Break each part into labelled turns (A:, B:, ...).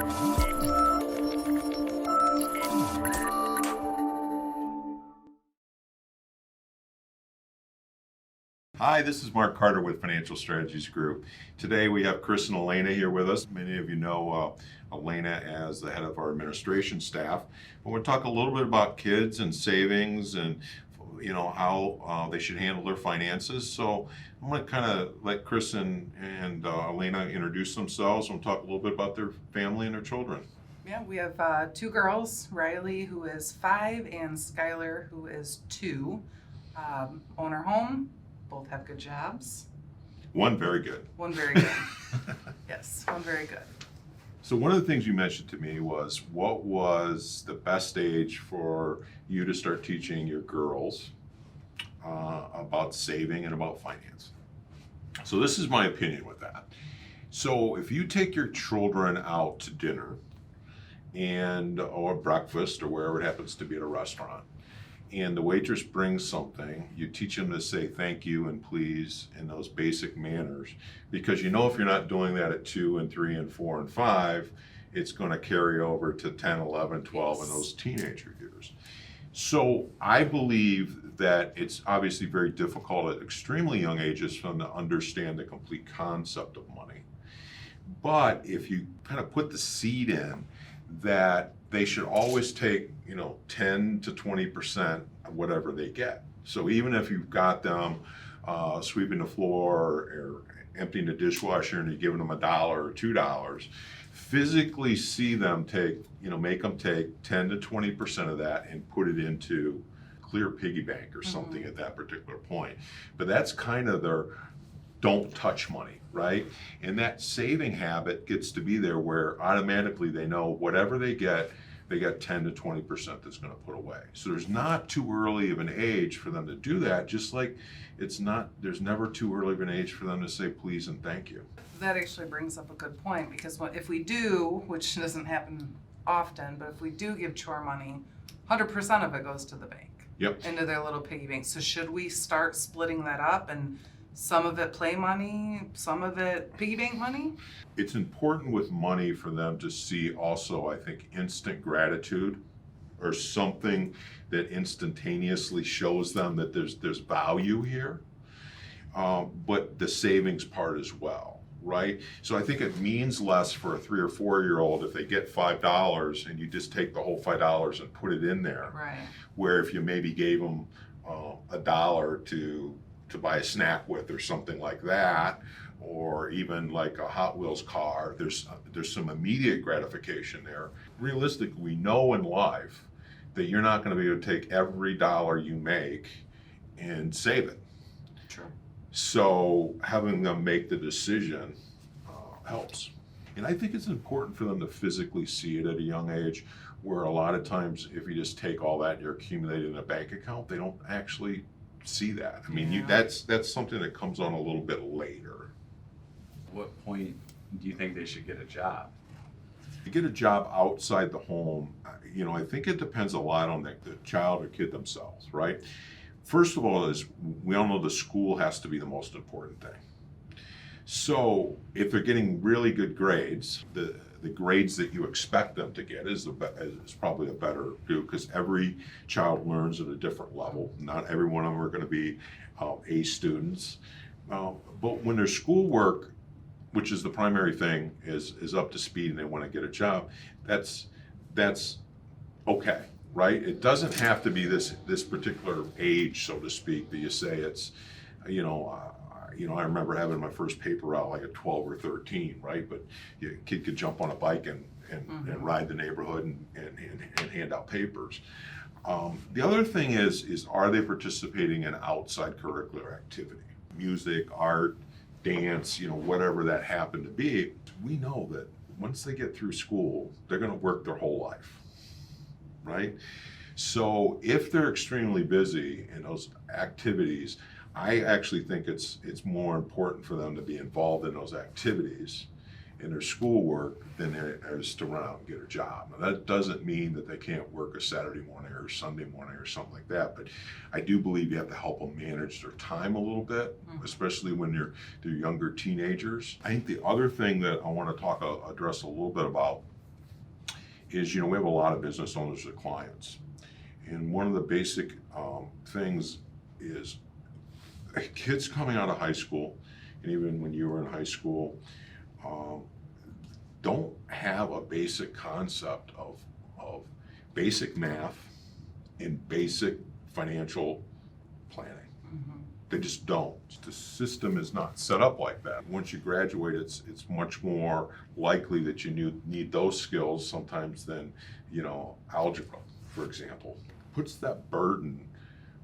A: Hi, this is Mark Carter with Financial Strategies Group. Today we have Chris and Elena here with us. Many of you know Elena as the head of our administration staff. We're going to talk a little bit about kids and savings and how they should handle their finances. So I'm going to kind of let Chris and Elena introduce themselves and talk a little bit about their family and their children.
B: Yeah, we have two girls, Riley, who is 5, and Skylar, who is 2. Own our home. Both have good jobs.
A: One very good.
B: One very good. Yes, one very good.
A: So one of the things you mentioned to me was, what was the best age for you to start teaching your girls about saving and about finance? So this is my opinion with that. So if you take your children out to dinner or breakfast or wherever it happens to be at a restaurant, and the waitress brings something, you teach them to say thank you and please in those basic manners, because if you're not doing that at 2 and 3 and 4 and 5, it's going to carry over to 10, 11, 12
B: Yes.
A: and those teenager years. So I believe that it's obviously very difficult at extremely young ages for them to understand the complete concept of money. But if you kind of put the seed in that they should always take 10 to 20% of whatever they get. So even if you've got them sweeping the floor or emptying the dishwasher and you're giving them $1 or $2, physically see them make them take 10 to 20% of that and put it into clear piggy bank or something at that particular point. But that's kind of their don't touch money, right? And that saving habit gets to be there where automatically they know whatever they get 10 to 20% that's going to put away. So there's not too early of an age for them to do that, just like there's never too early of an age for them to say please and thank you.
B: That actually brings up a good point, because if we do, which doesn't happen often, but if we do give chore money, 100% of it goes to the bank.
A: Yep.
B: Into their little piggy bank. So should we start splitting that up and some of it play money, some of it piggy bank money?
A: It's important with money for them to see also, I think, instant gratitude or something that instantaneously shows them that there's value here, but the savings part as well, right? So I think it means less for a 3 or 4-year-old if they get $5 and you just take the whole $5 and put it in there.
B: Right.
A: Where if you maybe gave them $1 to buy a snack with or something like that, or even like a Hot Wheels car, there's some immediate gratification there. Realistically, we know in life that you're not going to be able to take every dollar you make and save it.
B: True.
A: So having them make the decision helps. And I think it's important for them to physically see it at a young age, where a lot of times if you just take all that and you're accumulating in a bank account, they don't actually see that. I mean, that's something that comes on a little bit later.
C: What point do you think they should get a job?
A: To get a job outside the home, I think it depends a lot on the child or kid themselves, right? First of all, we all know the school has to be the most important thing. So if they're getting really good grades, the grades that you expect them to get is probably a better view, because every child learns at a different level. Not every one of them are going to be A students. But when their schoolwork, which is the primary thing, is up to speed and they want to get a job, that's okay, right? It doesn't have to be this particular age, so to speak, that you say it's, I remember having my first paper route like at 12 or 13, right? But a kid could jump on a bike and ride the neighborhood and hand out papers. The other thing is are they participating in outside curricular activity? Music, art, dance, whatever that happened to be. We know that once they get through school, they're going to work their whole life, right? So if they're extremely busy in those activities, I actually think it's more important for them to be involved in those activities in their schoolwork than it is to run out and get a job. Now, that doesn't mean that they can't work a Saturday morning or Sunday morning or something like that, but I do believe you have to help them manage their time a little bit, especially when they're younger teenagers. I think the other thing that I want to address a little bit about is, we have a lot of business owners as clients. And one of the basic things is kids coming out of high school, and even when you were in high school, don't have a basic concept of basic math and basic financial planning. They just don't. The system is not set up like that. Once you graduate, it's much more likely that you need those skills sometimes than, algebra, for example. Puts that burden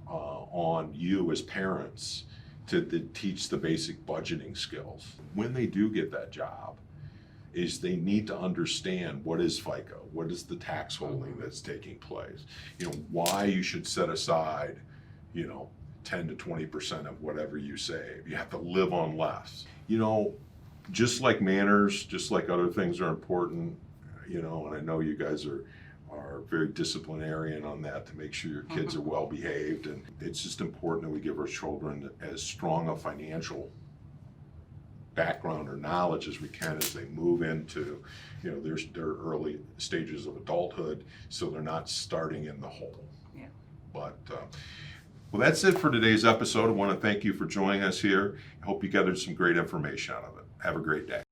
A: on you as parents to teach the basic budgeting skills. When they do get that job, is they need to understand what is FICA, what is the tax holding that's taking place, why you should set aside, 10 to 20% of whatever you save. You have to live on less. Just like manners, just like other things are important, and I know you guys are very disciplinarian on that to make sure your kids are well behaved, and it's just important that we give our children as strong a financial background or knowledge as we can as they move into their early stages of adulthood, so they're not starting in the hole.
B: Yeah.
A: But well, that's it for today's episode. I want to thank you for joining us here. I hope you gathered some great information out of it. Have a great day.